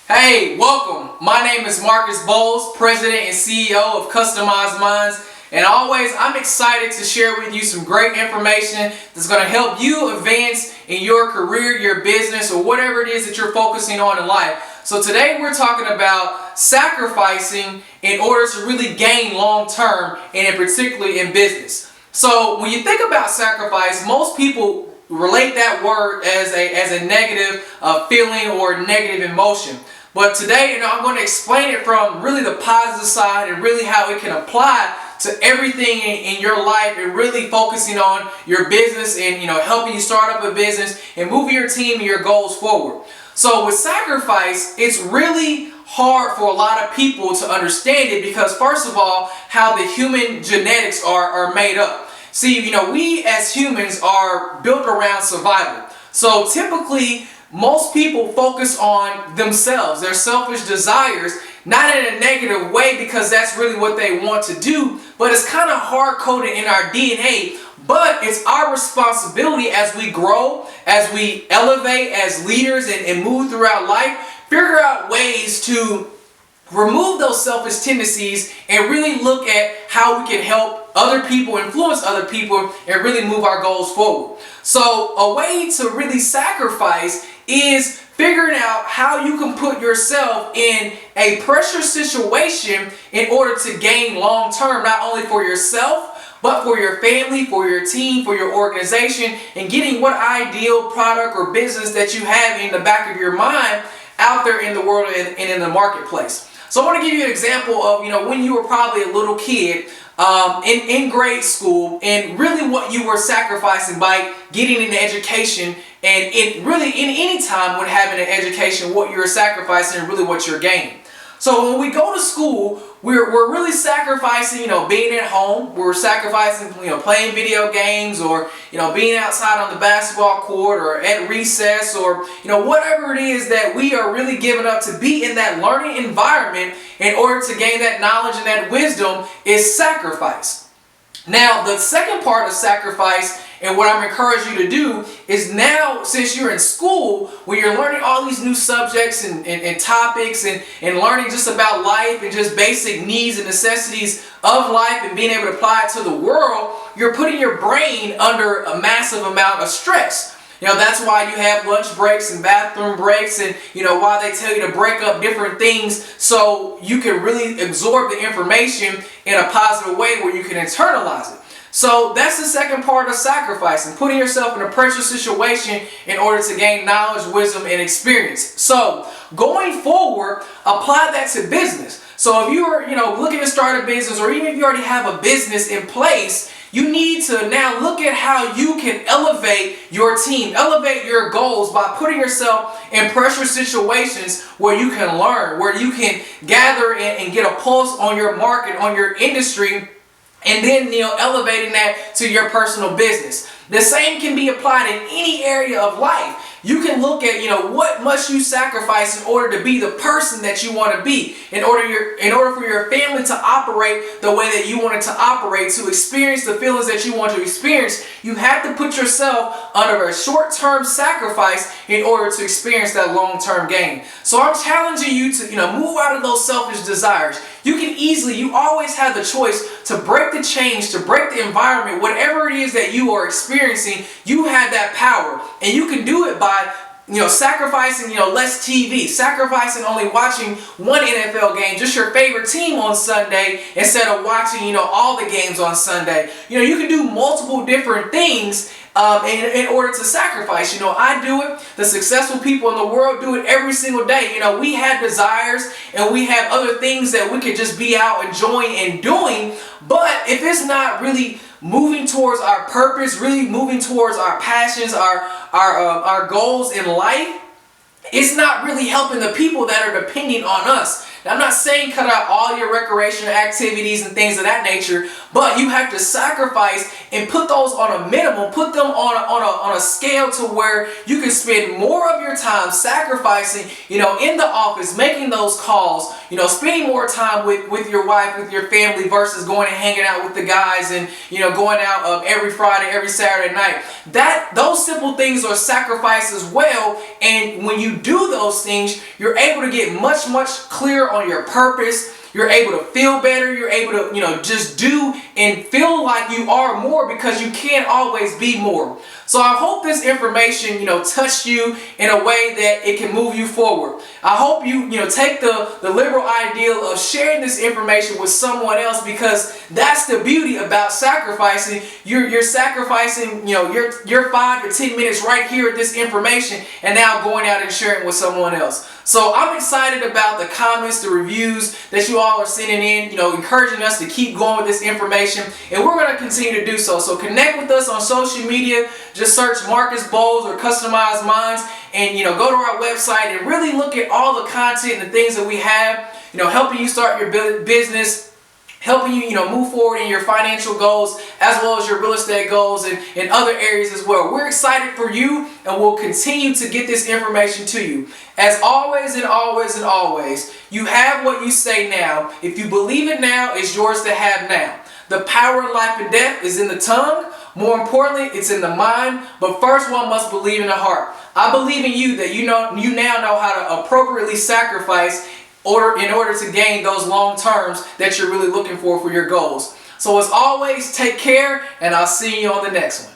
Hey, welcome. My name is Boles, President and CEO of Customized Minds. And always, I'm excited to share with you some great information that's going to help you advance in your career, your business, or whatever it is that you're focusing on in life. So today we're talking about sacrificing in order to really gain long term, and in particularly in business. So when you think about sacrifice, most people relate that word as a negative feeling or negative emotion. But today, I'm going to explain it from really the positive side and really how it can apply to everything in your life, and really focusing on your business and helping you start up a business and moving your team and your goals forward. So with sacrifice, it's really hard for a lot of people to understand it because, first of all, how the human genetics are made up. See, we as humans are built around survival. So typically, most people focus on themselves, their selfish desires, not in a negative way because that's really what they want to do, but it's kind of hard-coded in our DNA. But it's our responsibility as we grow, as we elevate as leaders and move throughout life, figure out ways to remove those selfish tendencies and really look at how we can help other people, influence other people, and really move our goals forward. So a way to really sacrifice is figuring out how you can put yourself in a pressure situation in order to gain long term, not only for yourself, but for your family, for your team, for your organization, and getting what ideal product or business that you have in the back of your mind out there in the world and in the marketplace. So I want to give you an example of when you were probably a little kid in grade school, and really what you were sacrificing by getting an education, and really in any time when having an education, what you're sacrificing and really what you're gaining. So when we go to school, we're really sacrificing, being at home. We're sacrificing, playing video games, or, being outside on the basketball court, or at recess, or, whatever it is that we are really giving up to be in that learning environment in order to gain that knowledge and that wisdom is sacrifice. Now, the second part of sacrifice, and what I'm encouraging you to do, is now, since you're in school, when you're learning all these new subjects and topics and learning just about life and just basic needs and necessities of life and being able to apply it to the world, you're putting your brain under a massive amount of stress. That's why you have lunch breaks and bathroom breaks, and why they tell you to break up different things so you can really absorb the information in a positive way where you can internalize it. So that's the second part of sacrificing, putting yourself in a pressure situation in order to gain knowledge, wisdom, and experience. So going forward, apply that to business. So if you are, looking to start a business, or even if you already have a business in place, you need to now look at how you can elevate your team, elevate your goals by putting yourself in pressure situations where you can learn, where you can gather and get a pulse on your market, on your industry, and then elevating that to your personal business. The same can be applied in any area of life. You can look at what must you sacrifice in order to be the person that you want to be, in order for your family to operate the way that you want it to operate, to experience the feelings that you want to experience. You have to put yourself under a short-term sacrifice in order to experience that long-term gain. So I'm challenging you to move out of those selfish desires. You always have the choice to break the change, to break the environment, whatever it is that you are experiencing. You have that power, and you can do it by sacrificing less TV, sacrificing only watching one NFL game, just your favorite team on Sunday, instead of watching all the games on Sunday. You can do multiple different things in order to sacrifice. I do it. The successful people in the world do it every single day. We have desires and we have other things that we could just be out enjoying and doing, but if it's not really moving towards our purpose, really moving towards our passions, our goals in life, it's not really helping the people that are depending on us. And I'm not saying cut out all your recreational activities and things of that nature, but you have to sacrifice and put those on a minimum, put them on a scale to where you can spend more of your time sacrificing, in the office, making those calls, spending more time with your wife, with your family, versus going and hanging out with the guys and, going out every Friday, every Saturday night. Those simple things are sacrifice as well. And when you do those things, you're able to get much, much clearer on your purpose. You're able to feel better. You're able to, just do and feel like you are more, because you can't always be more. So I hope this information, touched you in a way that it can move you forward. I hope you, take the liberal ideal of sharing this information with someone else, because that's the beauty about sacrificing. You're sacrificing, your 5 to 10 minutes right here at this information, and now going out and sharing it with someone else. So I'm excited about the comments, the reviews that you all are sending in, encouraging us to keep going with this information, and we're going to continue to do so. So connect with us on social media. Just search Marcus Boles or Customized Minds, and go to our website and really look at all the content and the things that we have, helping you start your business, helping you, move forward in your financial goals, as well as your real estate goals and in other areas as well. We're excited for you, and we'll continue to get this information to you. As always and always and always, you have what you say now. If you believe it now, it's yours to have now. The power of life and death is in the tongue. More importantly, it's in the mind. But first, one must believe in the heart. I believe in you that you now know how to appropriately sacrifice in order to gain those long terms that you're really looking for your goals. So as always, take care, and I'll see you on the next one.